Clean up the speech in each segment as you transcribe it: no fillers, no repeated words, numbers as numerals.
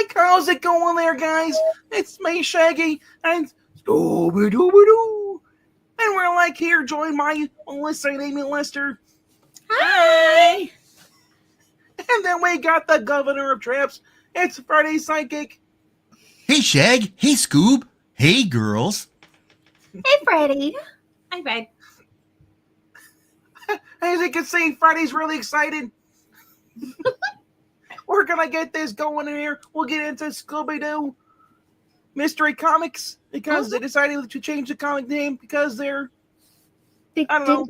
like, how's it going there, guys? It's me, Shaggy, and Scooby Doo. And we're like here, joined by Melissa and Amy Lester. Hi! And then we got the governor of traps. It's Trusty Sidekick. Hey, Shag. Hey, Scoob. Hey, girls. Hey, Freddy. Hi, Fred. As you can see, Freddy's really excited. We're gonna get this going in here. We'll get into Scooby Doo Mystery Comics because they decided to change the comic name because I don't know.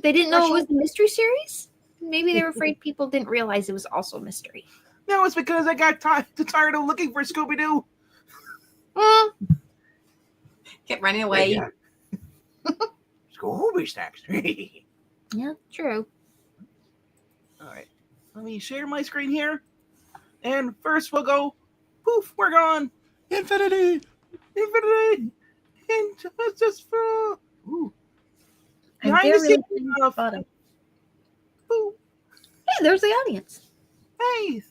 They didn't know it was the mystery series? Maybe they were afraid people didn't realize it was also a mystery. No, it's because I got tired of looking for Scooby Doo. Kept running away. Scooby Stacks. Yeah, true. All right. Let me share my screen here. And first we'll go, poof, we're gone. Infinity. Infinity. Injustice for... Ooh. I'm Behind the very scenes stuff. bottom. Ooh. Hey, there's the audience. Hey.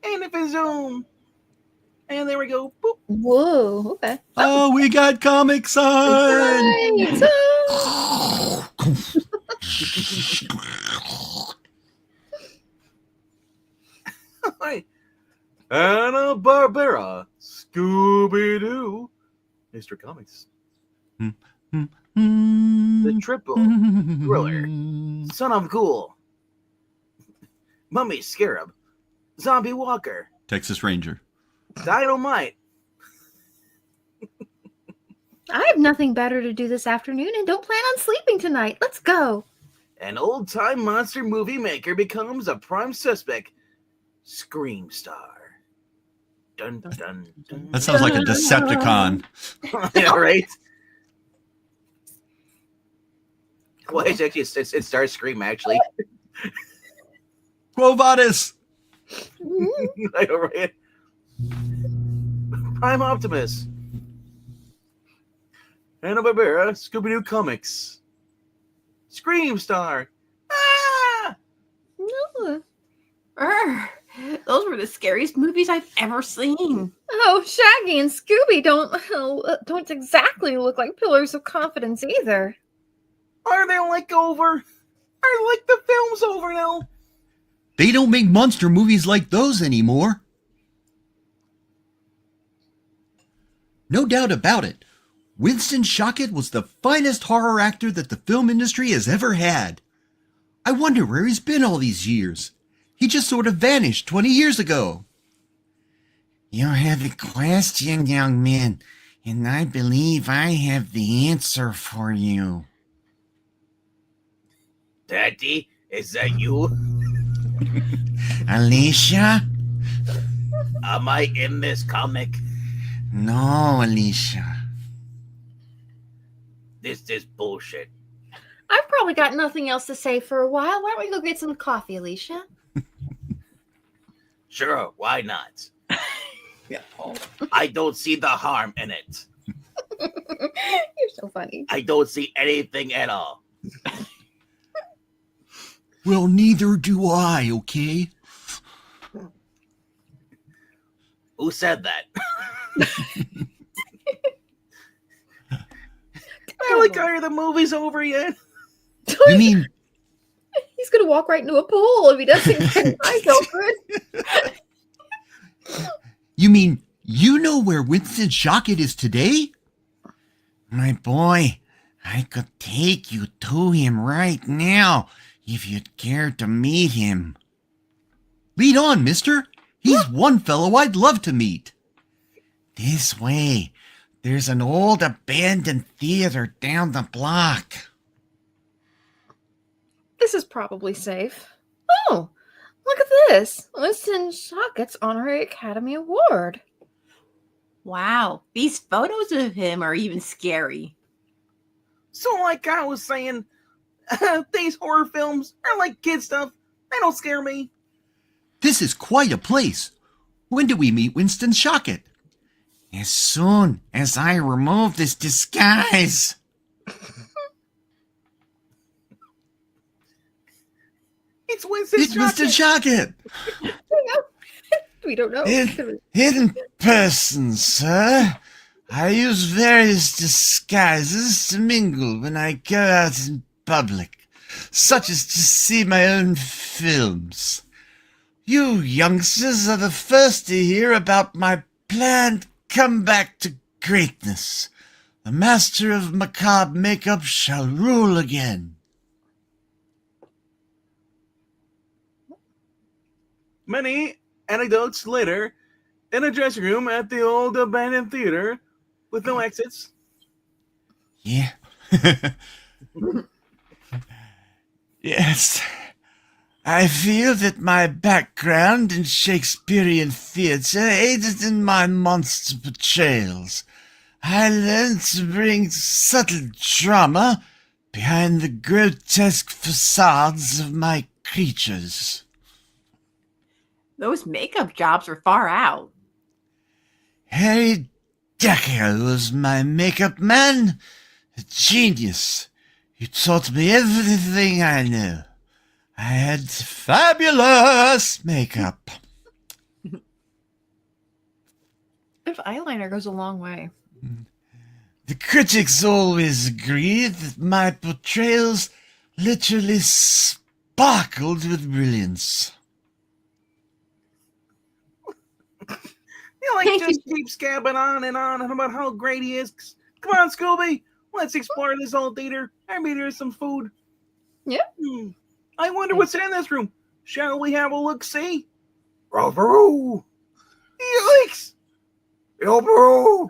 And if it's Zoom. And there we go. Boop. Whoa, okay. Oh, we got Comic Sans. Hi. Hanna-Barbera. Scooby Doo. Mr. Comics. The Triple Thriller. Son of Cool. Mummy Scarab. Zombie Walker. Texas Ranger. Dynamite. I have nothing better to do this afternoon and don't plan on sleeping tonight. Let's go. An old-time monster movie maker becomes a prime suspect. Scream Star. Dun, dun, dun. That sounds like a Decepticon. Yeah, right? Well, it's actually, it starts Scream, actually. Quo Vadis. I know, right? Prime Optimus. Hanna-Barbera, Scooby-Doo Comics. Scream Star. Ah! No. Those were the scariest movies I've ever seen. Oh, Shaggy and Scooby don't exactly look like pillars of confidence either. Are they like over? Are like the film's over now? They don't make monster movies like those anymore. No doubt about it. Winston Schocket was the finest horror actor that the film industry has ever had. I wonder where he's been all these years. He just sort of vanished 20 years ago. You have a question, young man, and I believe I have the answer for you. Daddy, is that you? Alicia? Am I in this comic? No, Alicia. This is bullshit. I've probably got nothing else to say for a while. Why don't we go get some coffee, Alicia? Sure, why not? Yeah. I don't see the harm in it. You're so funny. I don't see anything at all. Well, neither do I, okay? Who said that? I like, are the movies over yet? You mean He's gonna walk right into a pool if he doesn't get his eyes open. you mean you know where Winston Schocket is today? My boy, I could take you to him right now if you'd care to meet him. Lead on, mister. He's one fellow I'd love to meet. This way. There's an old abandoned theater down the block. This is probably safe. Oh, look at this. Winston Schocket's Honorary Academy Award. Wow. These photos of him are even scary. So like I was saying, these horror films are like kid stuff. They don't scare me. This is quite a place. When do we meet Winston Schocket? As soon as I remove this disguise. It's Winston It's Winston Schocket. Schocket. We don't know. In person, sir. I use various disguises to mingle when I go out in public, such as to see my own films. You youngsters are the first to hear about my planned comeback to greatness. The master of macabre makeup shall rule again. Many anecdotes later, in a dressing room at the old abandoned theater with no exits. Yeah. Yes. I feel that my background in Shakespearean theatre aided in my monster portrayals. I learned to bring subtle drama behind the grotesque facades of my creatures. Those makeup jobs were far out. Harry Decker was my makeup man, a genius. He taught me everything I know. I had fabulous makeup. If eyeliner goes a long way. The critics always agreed that my portrayals literally sparkled with brilliance. Just keeps gabbing on and on about how great he is. Come on, Scooby. Let's explore this old theater. Maybe there's some food. Yeah. I wonder what's in this room. Shall we have a look-see? Roveroo! Yikes! Roveroo!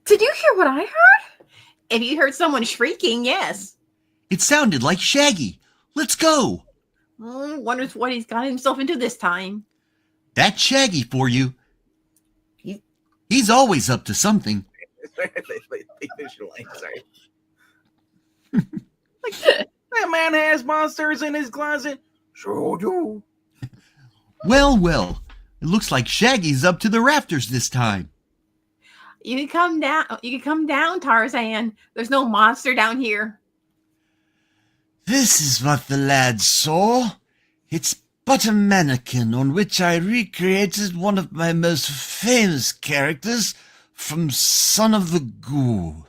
Did you hear what I heard? If you heard someone shrieking, yes. It sounded like Shaggy. Let's go. Wonders what he's got himself into this time. That's Shaggy for you. He's always up to something. Sorry. That man has monsters in his closet. Sure do. Well. It looks like Shaggy's up to the rafters this time. You can come down. You can come down, Tarzan. There's no monster down here. This is what the lad saw. It's but a mannequin on which I recreated one of my most famous characters from Son of the Ghoul.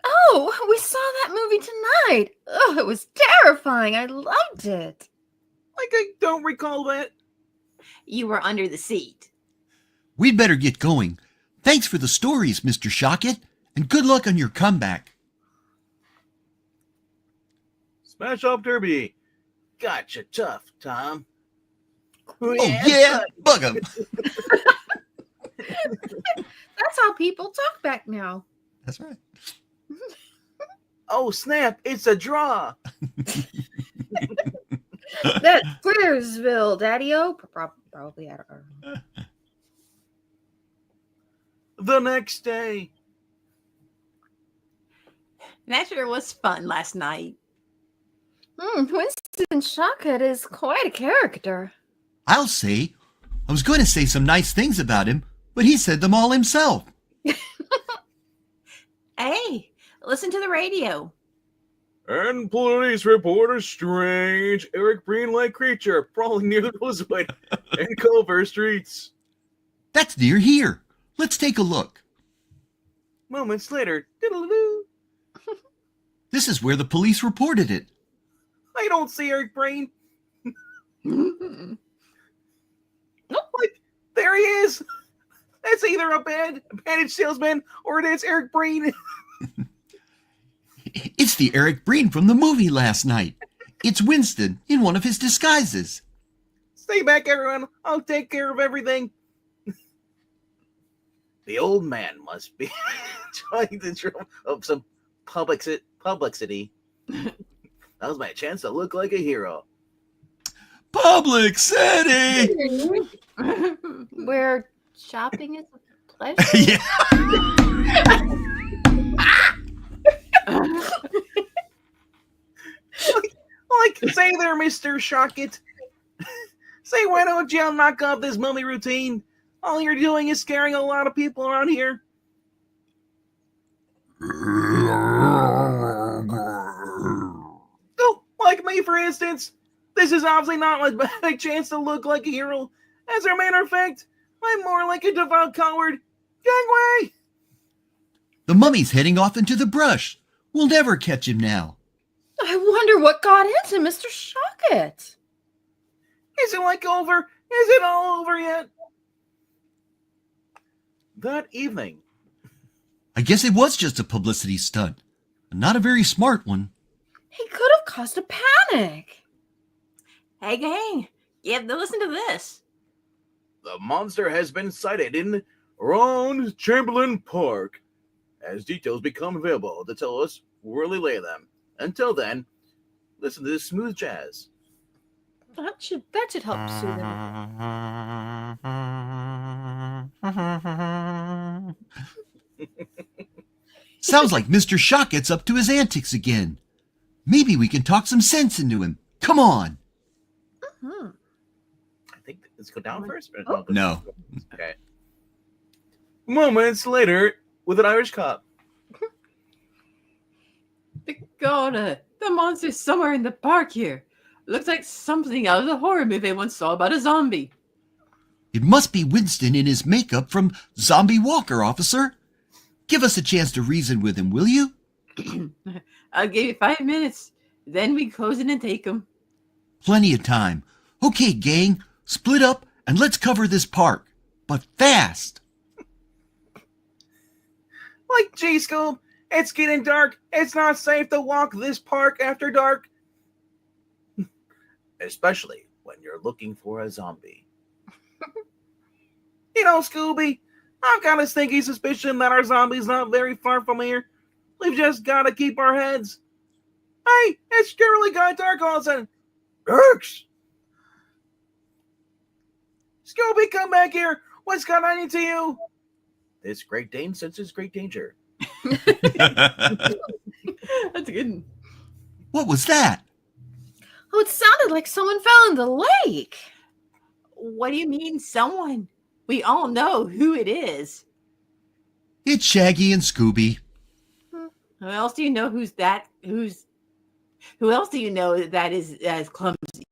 Oh, we saw that movie tonight. Oh, it was terrifying. I loved it. I don't recall that. You were under the seat. We'd better get going. Thanks for the stories, Mr. Shockett, and good luck on your comeback. Smash up Derby. Gotcha tough, Tom. Oh, yeah, bug him. That's how people talk back now. That's right. Oh, snap. It's a draw. That's Clearsville, Daddy-O. Probably, I don't know. The next day. That sure was fun last night. Winston Shockett is quite a character. I'll say. I was going to say some nice things about him, but he said them all himself. Hey, listen to the radio. And police report a strange Eric Breen-like creature prowling near the Rosewood and Culver streets. That's near here. Let's take a look. Moments later, diddle-doo. This is where the police reported it. I don't see Eric Breen. Nope. Like, there he is. That's either a bandage salesman or it's Eric Breen. It's the Eric Breen from the movie last night. It's Winston in one of his disguises. Stay back, everyone. I'll take care of everything. The old man must be trying to drum up some publicity. That was my chance to look like a hero. Public City! Where shopping is a pleasure. Yeah. like, say there, Mr. Shockett. Say, why don't you knock off this mummy routine? All you're doing is scaring a lot of people around here. Oh, like Me, for instance. This is obviously not my chance to look like a hero. As a matter of fact, I'm more like a devout coward. Gangway! The mummy's heading off into the brush. We'll never catch him now. I wonder what got into Mr. Shockett. Is it over? Is it all over yet? That evening. I guess it was just a publicity stunt. Not a very smart one. He could have caused a panic. Hey, gang, you have to listen to this. The monster has been sighted in Ron Chamberlain Park. As details become available to tell us, we'll relay them. Until then, listen to this smooth jazz. That should help soothe him. Sounds like Mr. Shockett's up to his antics again. Maybe we can talk some sense into him. Come on. Hmm. I think let's go down first. Oh. No. Okay. Moments later, with an Irish cop. God, the monster's somewhere in the park here. Looks like something out of the horror movie I once saw about a zombie. It must be Winston in his makeup from Zombie Walker, officer. Give us a chance to reason with him, will you? I'll give you 5 minutes. Then we close it and take him. Plenty of time. Okay, gang, split up and let's cover this park. But fast. Like, gee, Scoob, it's getting dark. It's not safe to walk this park after dark. Especially when you're looking for a zombie. You know, Scooby, I've got a stinky suspicion that our zombie's not very far from here. We've just got to keep our heads. Hey, it's really got dark all of a sudden. Dirks! Scooby, come back here. What's got on to you? This Great Dane senses great danger. That's a good one. What was that? Oh, it sounded like someone fell in the lake. What do you mean, someone? We all know who it is. It's Shaggy and Scooby. Who else do you know who else do you know that is as clumsy?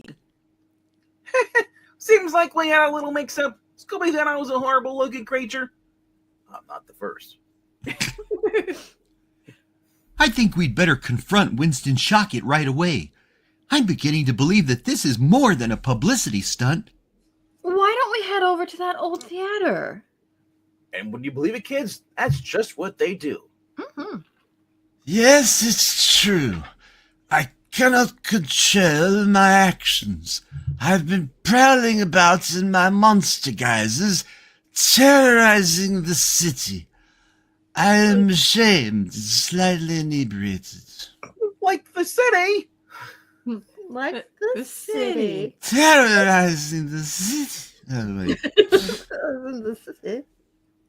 Seems like we had a little mix-up. Scooby thought I was a horrible-looking creature. I'm not the first. I think we'd better confront Winston Shockett right away. I'm beginning to believe that this is more than a publicity stunt. Why don't we head over to that old theater? And would you believe it, kids? That's just what they do. Mm-hmm. Yes, it's true. I cannot control my actions. I've been prowling about in my monster guises, terrorizing the city. I am ashamed and slightly inebriated. Like the city. Like The city. Terrorizing the city. Oh, wait.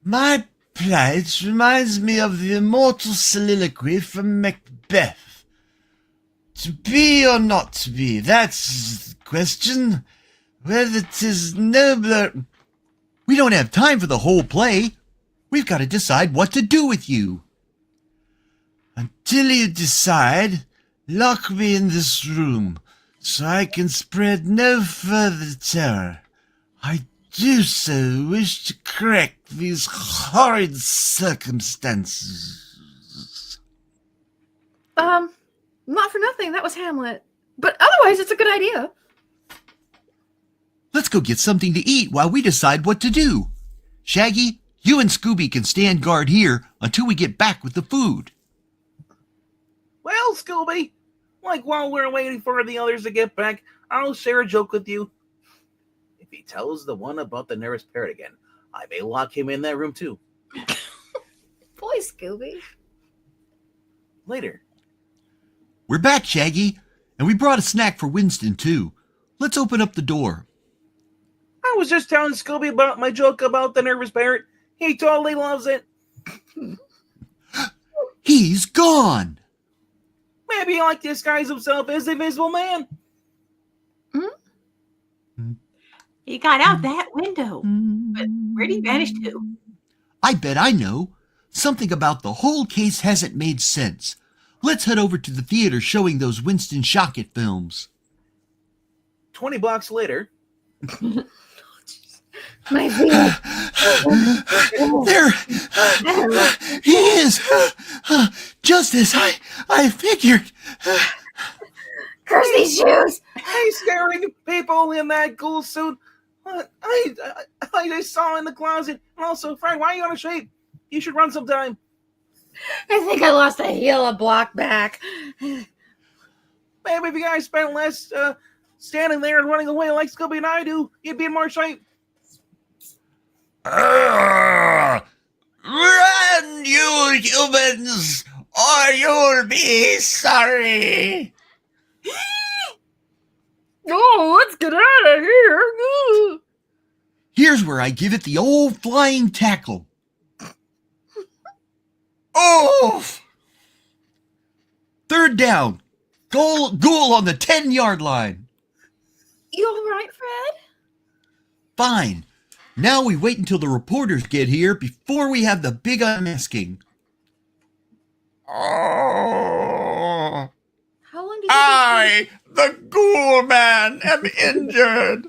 My plight reminds me of the immortal soliloquy from Macbeth. To be or not to be, that's the question. Whether 'tis nobler... We don't have time for the whole play. We've got to decide what to do with you. Until you decide, lock me in this room, so I can spread no further terror. I do so wish to correct these horrid circumstances. Not for nothing, that was Hamlet. But otherwise, it's a good idea. Let's go get something to eat while we decide what to do. Shaggy, you and Scooby can stand guard here until we get back with the food. Well, Scooby, like while we're waiting for the others to get back, I'll share a joke with you. If he tells the one about the nervous parrot again, I may lock him in that room too. Boy, Scooby. Later. We're back, Shaggy, and we brought a snack for Winston, too. Let's open up the door. I was just telling Scooby about my joke about the nervous parrot. He totally loves it. He's gone! Maybe he like disguise himself as the Invisible Man. He got out that window. But where'd he vanish to? I bet I know. Something about the whole case hasn't made sense. Let's head over to the theater showing those Winston Shockett films. 20 blocks later, My feet. There he is, just as I figured. Curse these shoes! hey, staring people in that ghoul suit. I just saw in the closet. Also, Fred, why are you out of shape? You should run sometime. I think I lost a heel a block back. Maybe if you guys spent less standing there and running away like Scooby and I do, you'd be in more shape. Run, you humans, or you'll be sorry. Oh, let's get out of here. Here's where I give it the old flying tackle. Oof! Third down. Ghoul on the 10-yard line. You all right, Fred? Fine. Now we wait until the reporters get here before we have the big unmasking. Oh, How long did you I, the Ghoul Man, am injured.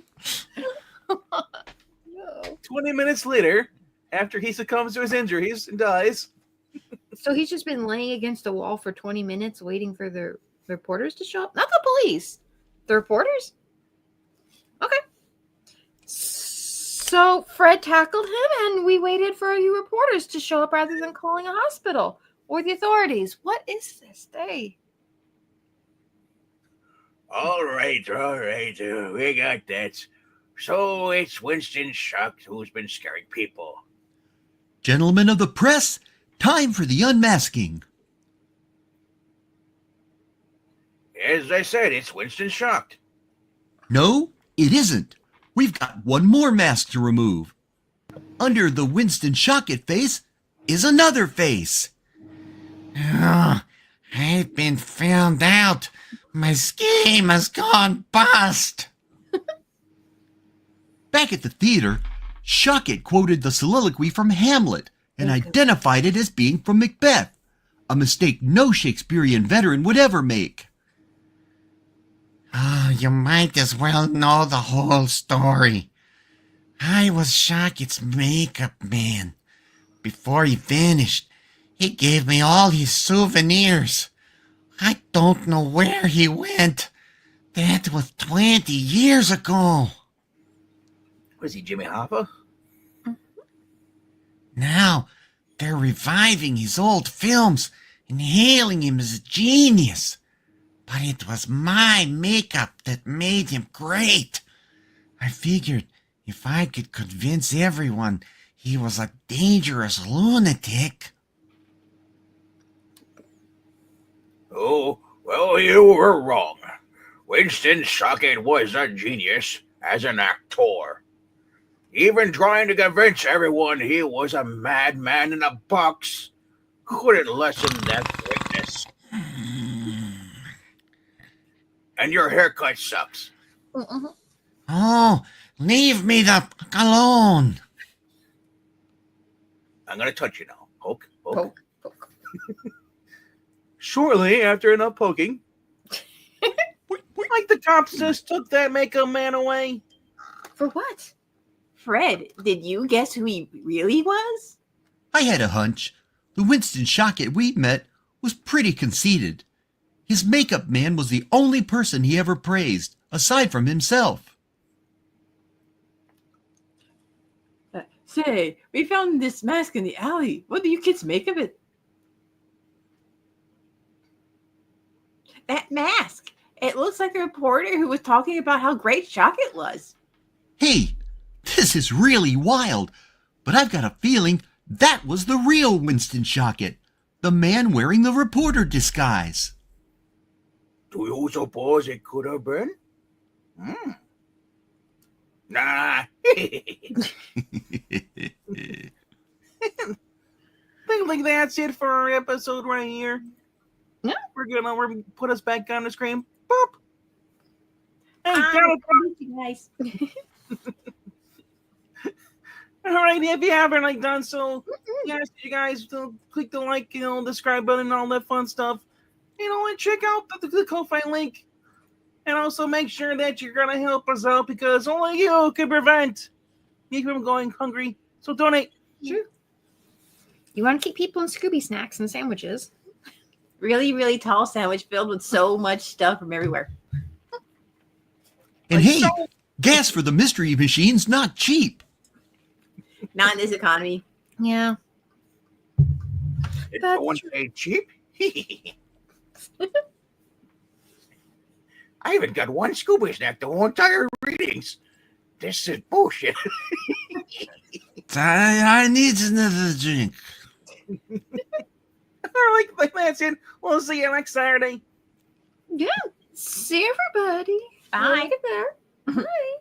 No. 20 minutes later, after he succumbs to his injuries and dies, So he's just been laying against a wall for 20 minutes waiting for the reporters to show up? Not the police. The reporters? Okay. So Fred tackled him and we waited for you reporters to show up rather than calling a hospital or the authorities. What is this day? all right, we got that. So it's Winston Shocked who's been scaring people. Gentlemen of the press, time for the unmasking. As I said, it's Winston Shocked. No, it isn't. We've got one more mask to remove. Under the Winston Shockett face is another face. Oh, I've been found out. My scheme has gone bust. Back at the theater, Shockett quoted the soliloquy from Hamlet and identified it as being from Macbeth, a mistake no Shakespearean veteran would ever make. Oh, you might as well know the whole story. I was Shockett's makeup man. Before he vanished, he gave me all his souvenirs. I don't know where he went. That was 20 years ago. Was he Jimmy Hoffa? Now, they're reviving his old films and hailing him as a genius. But it was my makeup that made him great. I figured if I could convince everyone he was a dangerous lunatic. Oh, well, you were wrong. Winston Shockett was a genius as an actor. Even trying to convince everyone he was a madman in a box couldn't lessen that greatness. And your haircut sucks. Oh, leave me the fuck alone. I'm gonna touch you now. Poke. Poke. Shortly after enough poking, like the cops just took that makeup man away. For what? Fred, did you guess who he really was? I had a hunch. The Winston Shockett we met was pretty conceited. His makeup man was the only person he ever praised, aside from himself. Say, we found this mask in the alley. What do you kids make of it? That mask. It looks like the reporter who was talking about how great Shockett was. Hey, this is really wild, but I've got a feeling that was the real Winston Shockett, the man wearing the reporter disguise. Do you suppose it could have been? Nah. Think that's it for our episode right here. Yeah. We're gonna put us back on the screen. Boop. Hey, You guys. all right, if you haven't done so, you guys click the like, subscribe button, and all that fun stuff. and check out the Ko-Fi link. And also make sure that you're going to help us out because only you can prevent me from going hungry. So donate. True. You want to keep people in Scooby snacks and sandwiches. Really, really tall sandwich filled with so much stuff from everywhere. And hey, gas for the mystery machine's not cheap. Not in this economy. Yeah. It's That's no one paid cheap. I haven't got one Scooby snack the whole entire readings. This is bullshit. I need another drink. All right, that's it. We'll see you next Saturday. Yeah. See everybody. Bye. Look at that. Bye.